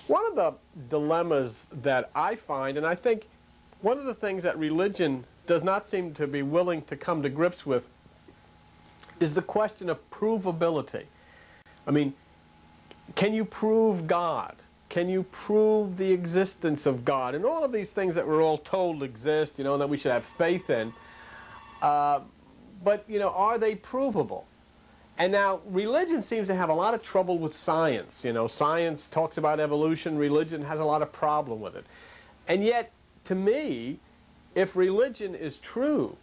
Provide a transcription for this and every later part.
One of the dilemmas that I find, and I think one of the things that religion does not seem to be willing to come to grips with, is the question of provability. I mean, can you prove God? Can you prove the existence of God? And all of these things that we're all told exist, you know, that we should have faith in. But, you know, are they provable? And now, religion seems to have a lot of trouble with science. You know, science talks about evolution. Religion has a lot of problem with it. And yet, to me, if religion is true,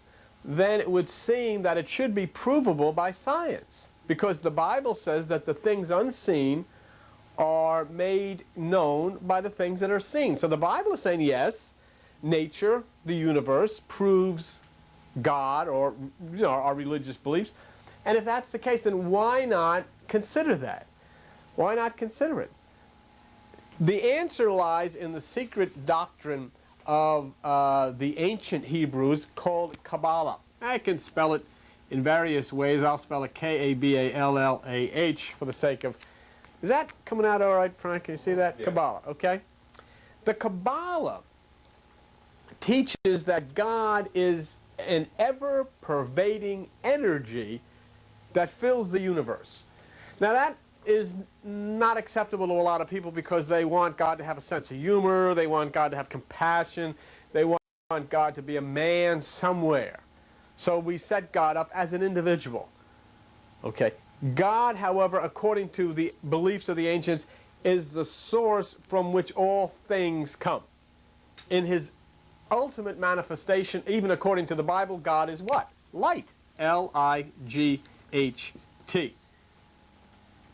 then it would seem that it should be provable by science. Because the Bible says that the things unseen are made known by the things that are seen. So the Bible is saying, yes, nature, the universe, proves God or, you know, our religious beliefs. And if that's the case, then why not consider that? Why not consider it? The answer lies in the secret doctrine of the ancient Hebrews called Kabbalah. I can spell it in various ways. I'll spell it K-A-B-A-L-L-A-H for the sake of... Is that coming out all right, Frank? Can you see that? Yeah. Kabbalah, okay? The Kabbalah teaches that God is an ever-pervading energy that fills the universe. Now that is not acceptable to a lot of people because they want God to have a sense of humor, they want God to have compassion, they want God to be a man somewhere. So we set God up as an individual. Okay. God, however, according to the beliefs of the ancients, is the source from which all things come. In his ultimate manifestation, even according to the Bible, God is what? Light. L-I-G-H-T.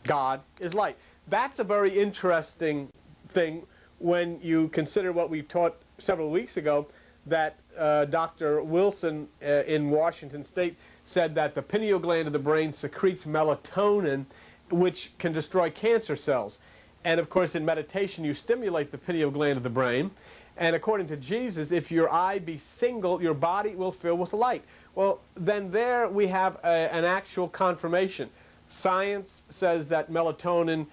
God is light. That's a very interesting thing when you consider what we taught several weeks ago, that Dr. Wilson in Washington State said that the pineal gland of the brain secretes melatonin, which can destroy cancer cells. And of course, in meditation, you stimulate the pineal gland of the brain. And according to Jesus, if your eye be single, your body will fill with light. Well, then there we have an actual confirmation. Science says that melatonin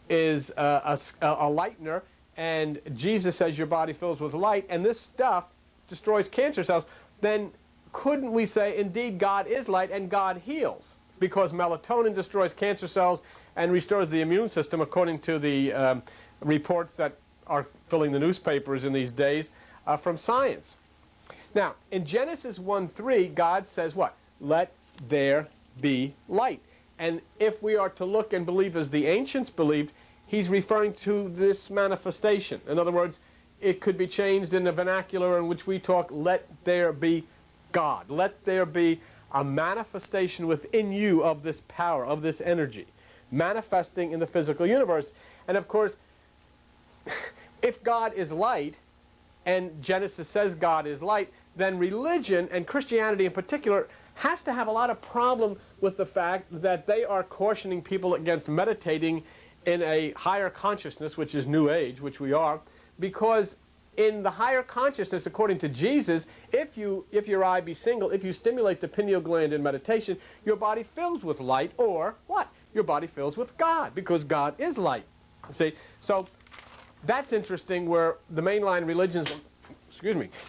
is a lightener, and Jesus says your body fills with light, and this stuff destroys cancer cells. Then couldn't we say, indeed, God is light and God heals? Because melatonin destroys cancer cells and restores the immune system, according to the reports that are filling the newspapers in these days from science. Now, in Genesis 1:3, God says what? Let there be light. And if we are to look and believe as the ancients believed, he's referring to this manifestation. In other words, it could be changed in the vernacular in which we talk, let there be God. Let there be a manifestation within you of this power, of this energy, manifesting in the physical universe. And of course, if God is light, and Genesis says God is light, then religion, and Christianity in particular, has to have a lot of problem with the fact that they are cautioning people against meditating in a higher consciousness, which is New Age, which we are, because in the higher consciousness, according to Jesus, if your eye be single, if you stimulate the pineal gland in meditation, your body fills with light, or what? Your body fills with God, because God is light. See? So that's interesting, where the mainline religions,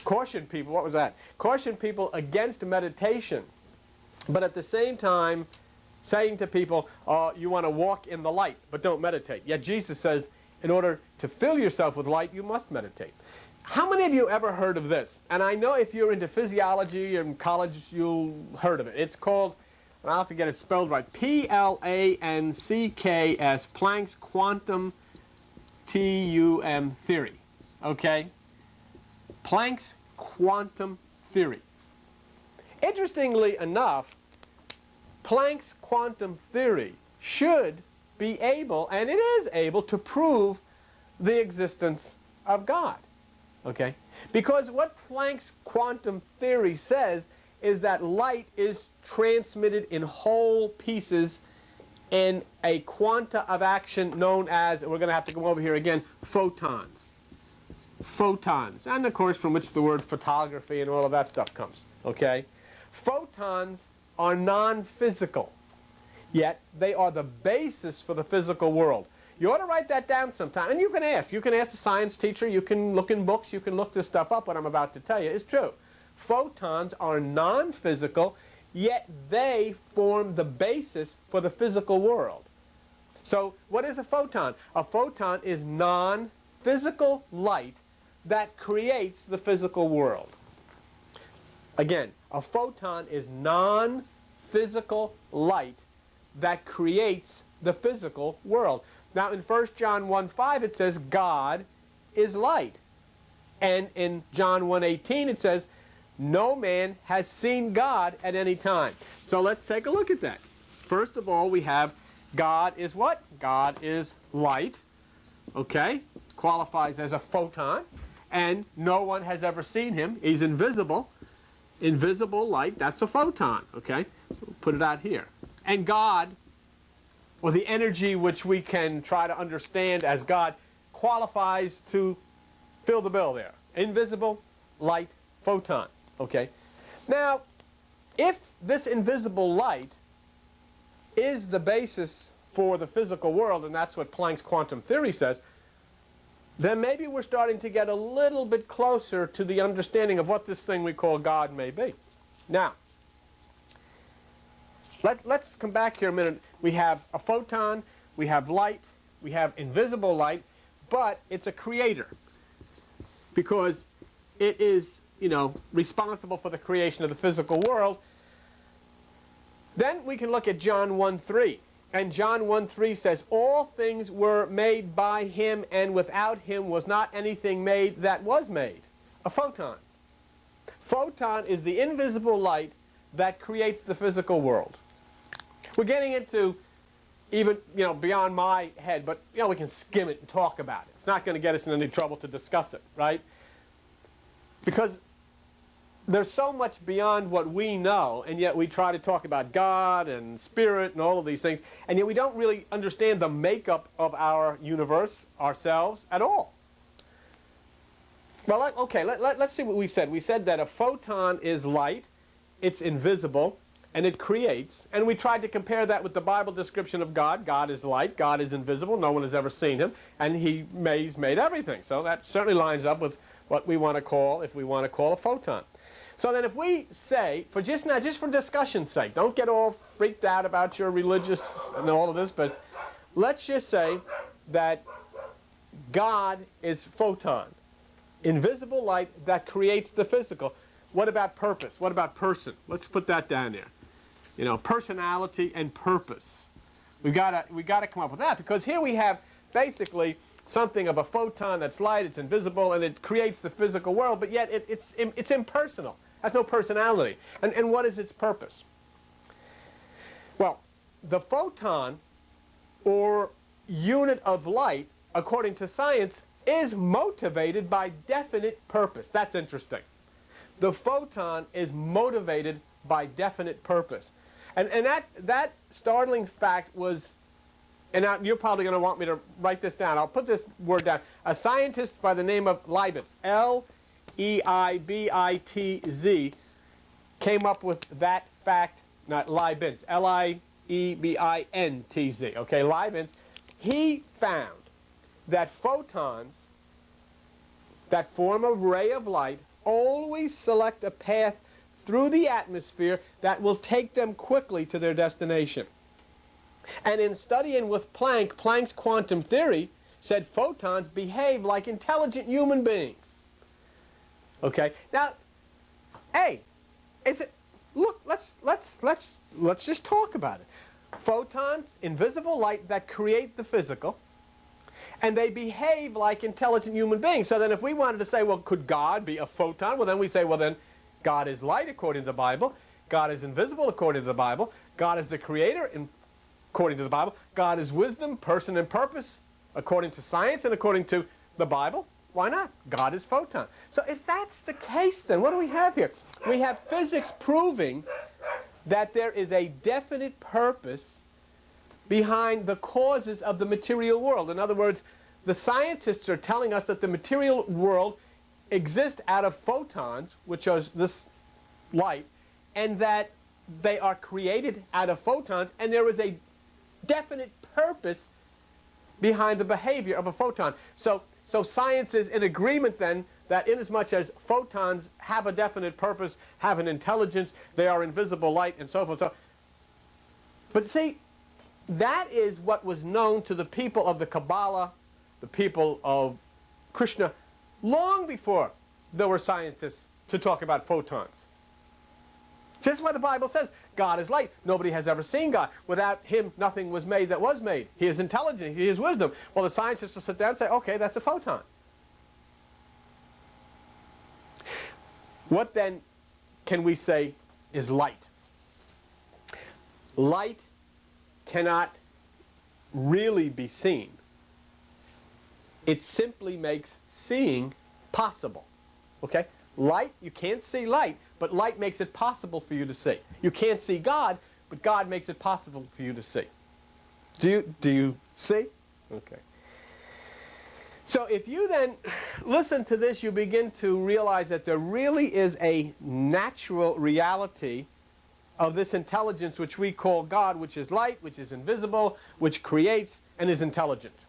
caution people, what was that? Caution people against meditation, but at the same time saying to people, you want to walk in the light, but don't meditate. Yet Jesus says, in order to fill yourself with light, you must meditate. How many of you ever heard of this? And I know if you're into physiology in college, you'll heard of it. It's called, and I'll have to get it spelled right, P-L-A-N-C-K-S, Planck's quantum T-U-M theory. Okay? Planck's quantum theory. Interestingly enough, Planck's quantum theory should be able, and it is able, to prove the existence of God. Okay? Because what Planck's quantum theory says is that light is transmitted in whole pieces in a quanta of action known as, and we're going to have to go over here again, photons. Photons. And of course, from which the word photography and all of that stuff comes. Okay? Photons are non-physical, yet they are the basis for the physical world. You ought to write that down sometime. And you can ask. You can ask a science teacher. You can look in books. You can look this stuff up. What I'm about to tell you is true. Photons are non-physical, yet they form the basis for the physical world. So what is a photon? A photon is non-physical light that creates the physical world. Again, a photon is non-physical light that creates the physical world. Now in 1 John 1:5 it says God is light. And in John 1:18 it says no man has seen God at any time. So let's take a look at that. First of all, we have God is what? God is light. Okay? Qualifies as a photon. And no one has ever seen him. He's invisible. Invisible light, that's a photon. Okay? So put it out here. And God, or the energy which we can try to understand as God, qualifies to fill the bill there. Invisible light photon. Okay? Now, if this invisible light is the basis for the physical world, and that's what Planck's quantum theory says, then maybe we're starting to get a little bit closer to the understanding of what this thing we call God may be. Now, let's come back here a minute. We have a photon, we have light, we have invisible light, but it's a creator because it is, you know, responsible for the creation of the physical world. Then we can look at John 1:3. And John 1:3 says, all things were made by him, and without him was not anything made that was made. A photon. Photon is the invisible light that creates the physical world. We're getting into even, you know, beyond my head, but, you know, we can skim it and talk about it. It's not going to get us in any trouble to discuss it, right? Because there's so much beyond what we know, and yet we try to talk about God and spirit and all of these things, and yet we don't really understand the makeup of our universe, ourselves, at all. Well, okay, let's see what we said. We said that a photon is light, it's invisible, and it creates, and we tried to compare that with the Bible description of God. God is light, God is invisible, no one has ever seen him, and he's made everything. So that certainly lines up with what we want to call, if we want to call, a photon. So then if we say, just for discussion's sake, don't get all freaked out about your religious and all of this, but let's just say that God is photon, invisible light that creates the physical. What about purpose? What about person? Let's put that down there. You know, personality and purpose. We've got to come up with that, because here we have basically something of a photon that's light, it's invisible, and it creates the physical world, but yet it's impersonal. Has no personality. And what is its purpose? Well, the photon, or unit of light, according to science, is motivated by definite purpose. That's interesting. The photon is motivated by definite purpose. And that startling fact was, and now you're probably going to want me to write this down. I'll put this word down. A scientist by the name of Leibniz, L-E-I-B-I-T-Z, came up with that fact, not Leibniz, L-I-E-B-I-N-T-Z. Okay, Leibniz, he found that photons that form a ray of light always select a path through the atmosphere that will take them quickly to their destination. And in studying with Planck, Planck's quantum theory said photons behave like intelligent human beings. Okay. Now, hey, look, let's just talk about it. Photons, invisible light that create the physical, and they behave like intelligent human beings. So then if we wanted to say, well, could God be a photon? Well, then we say, well, then God is light according to the Bible. God is invisible according to the Bible. God is the creator according to the Bible. God is wisdom, person, and purpose according to science and according to the Bible. Why not? God is photon. So if that's the case, then what do we have here? We have physics proving that there is a definite purpose behind the causes of the material world. In other words, the scientists are telling us that the material world exists out of photons, which is this light, and that they are created out of photons, and there is a definite purpose behind the behavior of a photon. So science is in agreement then that inasmuch as photons have a definite purpose, have an intelligence, they are invisible light, and so forth. But see, that is what was known to the people of the Kabbalah, the people of Krishna, long before there were scientists to talk about photons. So that's why the Bible says God is light. Nobody has ever seen God. Without him, nothing was made that was made. He is intelligent. He is wisdom. Well, the scientists will sit down and say, okay, that's a photon. What then can we say is light? Light cannot really be seen. It simply makes seeing possible. Okay? Light, you can't see light, but light makes it possible for you to see. You can't see God, but God makes it possible for you to see. Do you see? Okay. So if you then listen to this, you begin to realize that there really is a natural reality of this intelligence which we call God, which is light, which is invisible, which creates and is intelligent.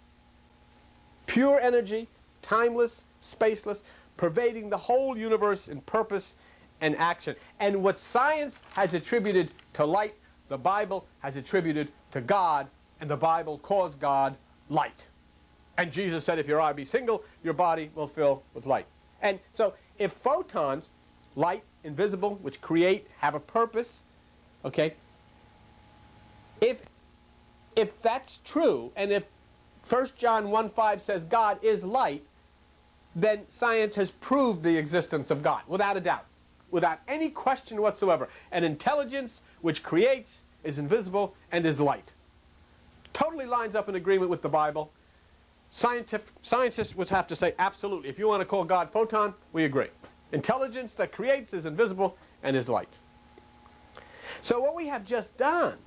Pure energy, timeless, spaceless, pervading the whole universe in purpose and action. And what science has attributed to light, the Bible has attributed to God, and the Bible calls God light. And Jesus said, if your eye be single, your body will fill with light. And so if photons, light, invisible, which create, have a purpose, okay, if that's true, and if 1 John 1:5 says God is light, then science has proved the existence of God, without a doubt, without any question whatsoever. An intelligence which creates, is invisible, and is light. Totally lines up in agreement with the Bible. Scientists would have to say, absolutely. If you want to call God photon, we agree. Intelligence that creates is invisible and is light. So what we have just done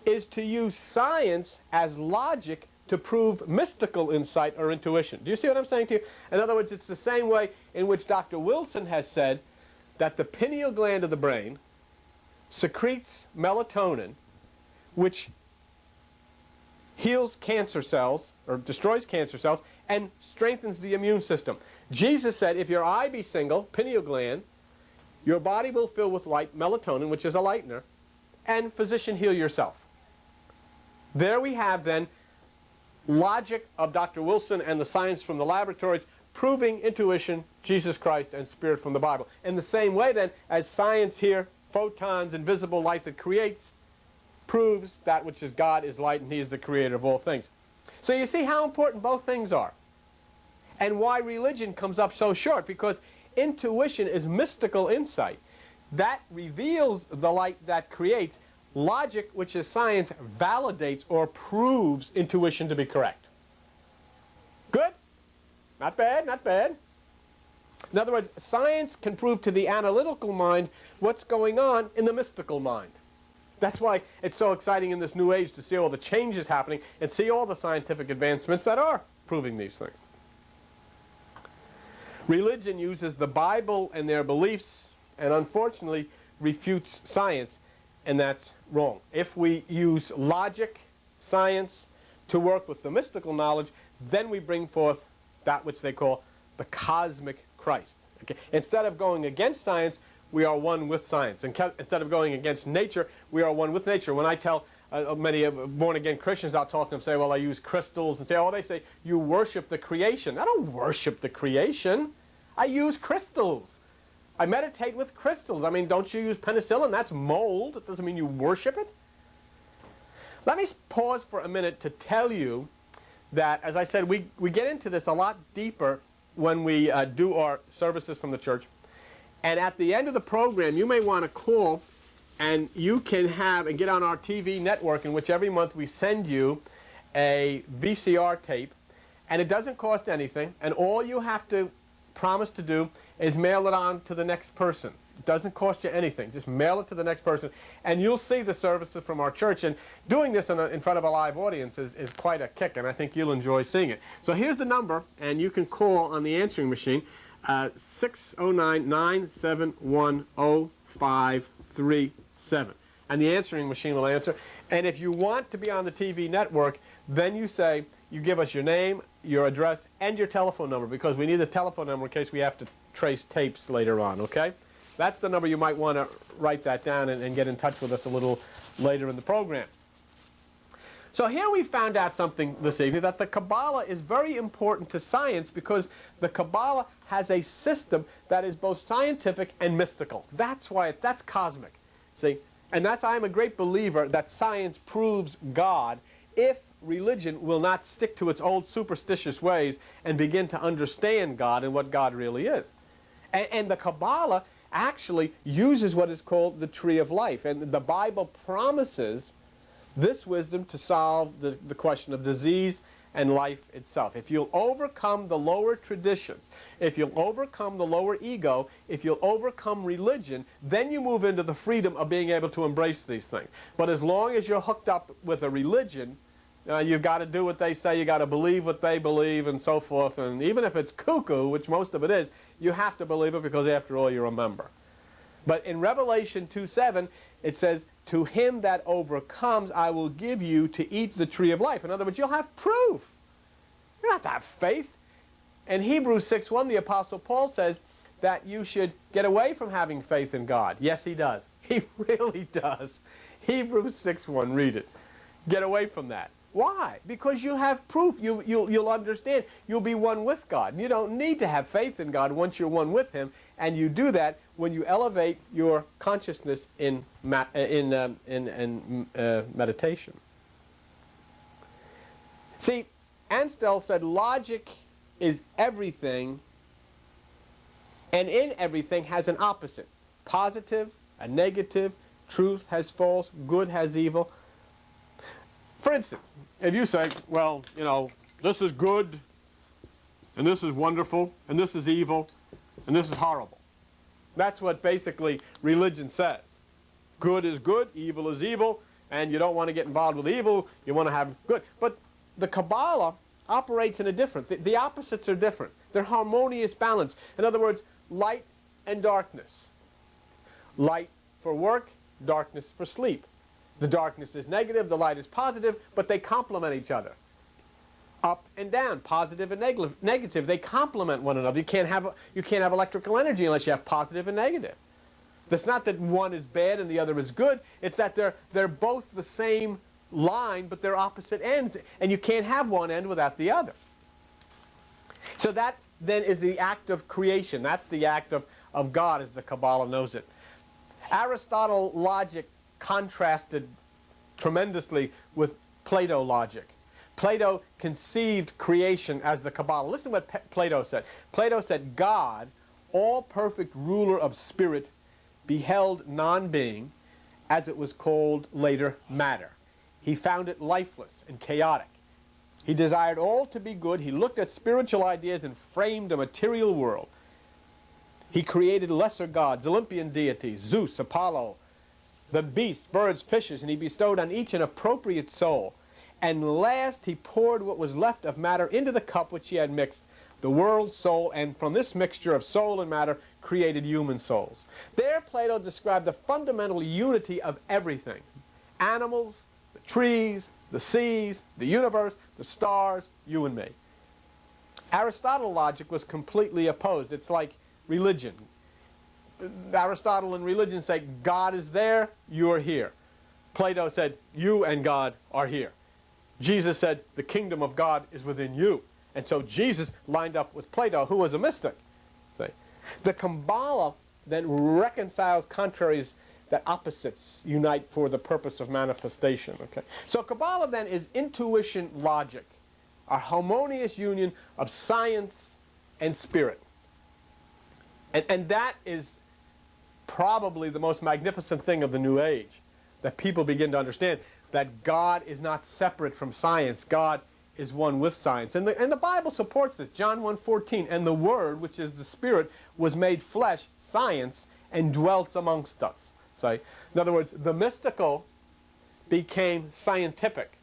is to use science as logic to prove mystical insight or intuition. Do you see what I'm saying to you? In other words, it's the same way in which Dr. Wilson has said that the pineal gland of the brain secretes melatonin, which heals cancer cells, or destroys cancer cells, and strengthens the immune system. Jesus said, if your eye be single, pineal gland, your body will fill with light, melatonin, which is a lightener, and physician, heal yourself. There we have then logic of Dr. Wilson and the science from the laboratories proving intuition, Jesus Christ, and spirit from the Bible. In the same way then, as science here, photons, invisible light that creates, proves that which is God is light and he is the creator of all things. So you see how important both things are. And why religion comes up so short, because intuition is mystical insight. That reveals the light that creates. Logic, which is science, validates or proves intuition to be correct. Good? Not bad, not bad. In other words, science can prove to the analytical mind what's going on in the mystical mind. That's why it's so exciting in this new age to see all the changes happening and see all the scientific advancements that are proving these things. Religion uses the Bible and their beliefs and unfortunately refutes science, and that's wrong. If we use logic, science, to work with the mystical knowledge, then we bring forth that which they call the cosmic Christ. Okay? Instead of going against science, we are one with science. And instead of going against nature, we are one with nature. When I tell many born-again Christians, I'll talk to them and say, well, I use crystals, and say, oh, they say, you worship the creation. I don't worship the creation. I use crystals. I meditate with crystals. I mean, don't you use penicillin? That's mold. It doesn't mean you worship it. Let me pause for a minute to tell you that, as I said, we get into this a lot deeper when we do our services from the church. And at the end of the program, you may want to call, and you can have and get on our TV network, in which every month we send you a VCR tape, and it doesn't cost anything, and all you have to promise to do is mail it on to the next person. It doesn't cost you anything. Just mail it to the next person, and you'll see the services from our church. And doing this in front of a live audience is quite a kick, and I think you'll enjoy seeing it. So here's the number, and you can call on the answering machine, 609-971-0537. And the answering machine will answer. And if you want to be on the TV network, Then you say, you give us your name, your address, and your telephone number, because we need a telephone number in case we have to trace tapes later on, okay? That's the number. You might want to write that down and get in touch with us a little later in the program. So here we found out something this evening, that the Kabbalah is very important to science, because the Kabbalah has a system that is both scientific and mystical. That's why that's cosmic. See? And I'm a great believer that science proves God if religion will not stick to its old superstitious ways and begin to understand God and what God really is. And the Kabbalah actually uses what is called the tree of life. And the Bible promises this wisdom to solve the question of disease and life itself. If you'll overcome the lower traditions, if you'll overcome the lower ego, if you'll overcome religion, then you move into the freedom of being able to embrace these things. But as long as you're hooked up with a religion, you've got to do what they say, you've got to believe what they believe, and so forth. And even if it's cuckoo, which most of it is, you have to believe it, because after all, you're a member. But in Revelation 2:7, it says, "To him that overcomes, I will give you to eat the tree of life." In other words, you'll have proof. You don't have to have faith. In Hebrews 6:1, the Apostle Paul says that you should get away from having faith in God. Yes, he does. He really does. Hebrews 6:1, read it. Get away from that. Why? Because you have proof. You'll understand. You'll be one with God. You don't need to have faith in God once you're one with Him, and you do that when you elevate your consciousness in meditation. See, Anstel said logic is everything, and in everything has an opposite. Positive, a negative, truth has false, good has evil. For instance, if you say, well, you know, this is good, and this is wonderful, and this is evil, and this is horrible. That's what basically religion says. Good is good, evil is evil, and you don't want to get involved with evil, you want to have good. But the Kabbalah operates in a different, the opposites are different. They're harmonious balance. In other words, light and darkness. Light for work, darkness for sleep. The darkness is negative, the light is positive, but they complement each other. Up and down, positive and negative, they complement one another. You can't have electrical energy unless you have positive and negative. It's not that one is bad and the other is good. It's that they're both the same line, but they're opposite ends, and you can't have one end without the other. So that then is the act of creation. That's the act of God, as the Kabbalah knows it. Aristotle logic contrasted tremendously with Plato logic. Plato conceived creation as the Kabbalah. Listen to what Plato said. Plato said, God, all perfect ruler of spirit, beheld non-being, as it was called later matter. He found it lifeless and chaotic. He desired all to be good. He looked at spiritual ideas and framed a material world. He created lesser gods, Olympian deities, Zeus, Apollo, the beasts, birds, fishes, and he bestowed on each an appropriate soul. And last he poured what was left of matter into the cup which he had mixed, the world's soul, and from this mixture of soul and matter created human souls. There Plato described the fundamental unity of everything. Animals, the trees, the seas, the universe, the stars, you and me. Aristotle logic was completely opposed. It's like religion. Aristotle and religion say, God is there, you're here. Plato said, you and God are here. Jesus said, the kingdom of God is within you. And so Jesus lined up with Plato, who was a mystic. See? The Kabbalah then reconciles contraries that opposites unite for the purpose of manifestation. Okay? So Kabbalah then is intuition logic, a harmonious union of science and spirit. And that is probably the most magnificent thing of the New Age, that people begin to understand that God is not separate from science. God is one with science. And the Bible supports this. John 1:14, and the Word, which is the Spirit, was made flesh, science, and dwelt amongst us. So, in other words, the mystical became scientific.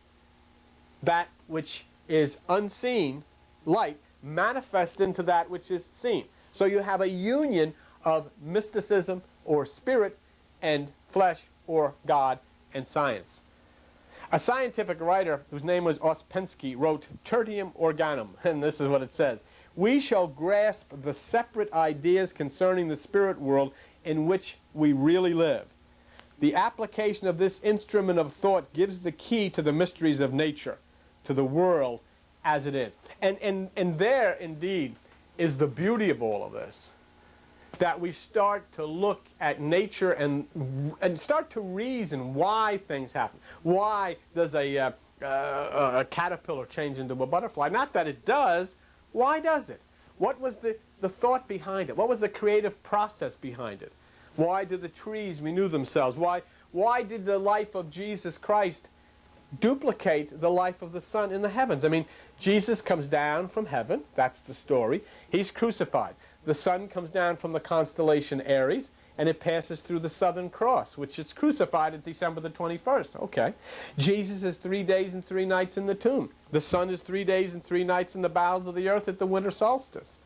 That which is unseen, light, manifests into that which is seen. So you have a union of mysticism or spirit and flesh or God and science. A scientific writer whose name was Ouspensky wrote Tertium Organum, and this is what it says. We shall grasp the separate ideas concerning the spirit world in which we really live. The application of this instrument of thought gives the key to the mysteries of nature, to the world as it is. And there, indeed, is the beauty of all of this. That we start to look at nature and start to reason why things happen. Why does a caterpillar change into a butterfly? Not that it does. Why does it? What was the thought behind it? What was the creative process behind it? Why did the trees renew themselves? Why did the life of Jesus Christ duplicate the life of the Son in the heavens? I mean, Jesus comes down from heaven. That's the story. He's crucified. The sun comes down from the constellation Aries, and it passes through the Southern Cross, which is crucified at December the 21st. Okay. Jesus is 3 days and 3 nights in the tomb. The sun is 3 days and 3 nights in the bowels of the earth at the winter solstice.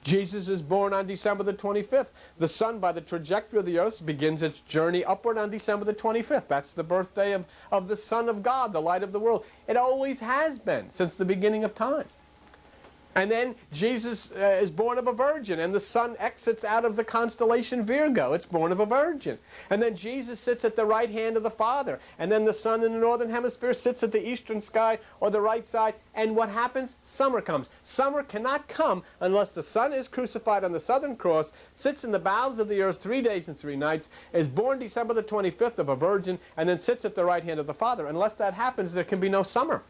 Jesus is born on December the 25th. The sun, by the trajectory of the earth, begins its journey upward on December the 25th. That's the birthday of the Son of God, the light of the world. It always has been since the beginning of time. And then Jesus is born of a virgin, and the sun exits out of the constellation Virgo. It's born of a virgin. And then Jesus sits at the right hand of the Father, and then the sun in the northern hemisphere sits at the eastern sky or the right side. And what happens? Summer comes. Summer cannot come unless the Son is crucified on the Southern Cross, sits in the bowels of the earth 3 days and 3 nights, is born December the 25th of a virgin, and then sits at the right hand of the Father. Unless that happens, there can be no summer.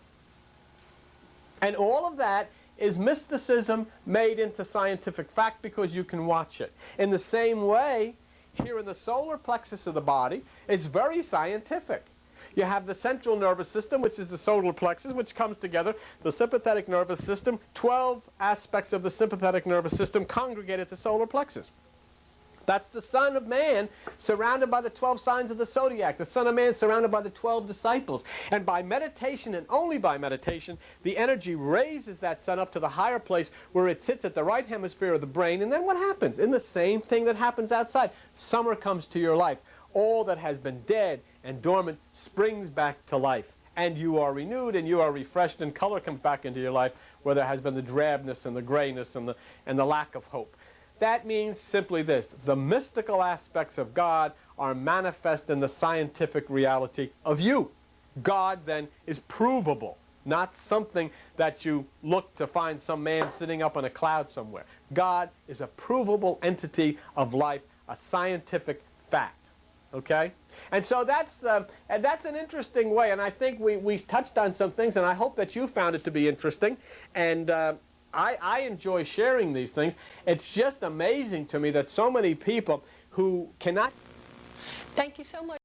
And all of that is mysticism made into scientific fact because you can watch it. In the same way, here in the solar plexus of the body, it's very scientific. You have the central nervous system, which is the solar plexus, which comes together, the sympathetic nervous system, 12 aspects of the sympathetic nervous system congregate at the solar plexus. That's the Son of Man surrounded by the 12 signs of the zodiac. The Son of Man surrounded by the 12 disciples. And by meditation, and only by meditation, the energy raises that Son up to the higher place where it sits at the right hemisphere of the brain. And then what happens? In the same thing that happens outside. Summer comes to your life. All that has been dead and dormant springs back to life. And you are renewed and you are refreshed, and color comes back into your life where there has been the drabness and the grayness and the lack of hope. That means simply this: the mystical aspects of God are manifest in the scientific reality of you. God, then, is provable, not something that you look to find some man sitting up on a cloud somewhere. God is a provable entity of life, a scientific fact. Okay? And so that's an interesting way, and I think we touched on some things, and I hope that you found it to be interesting. And I enjoy sharing these things. It's just amazing to me that so many people who cannot... Thank you so much.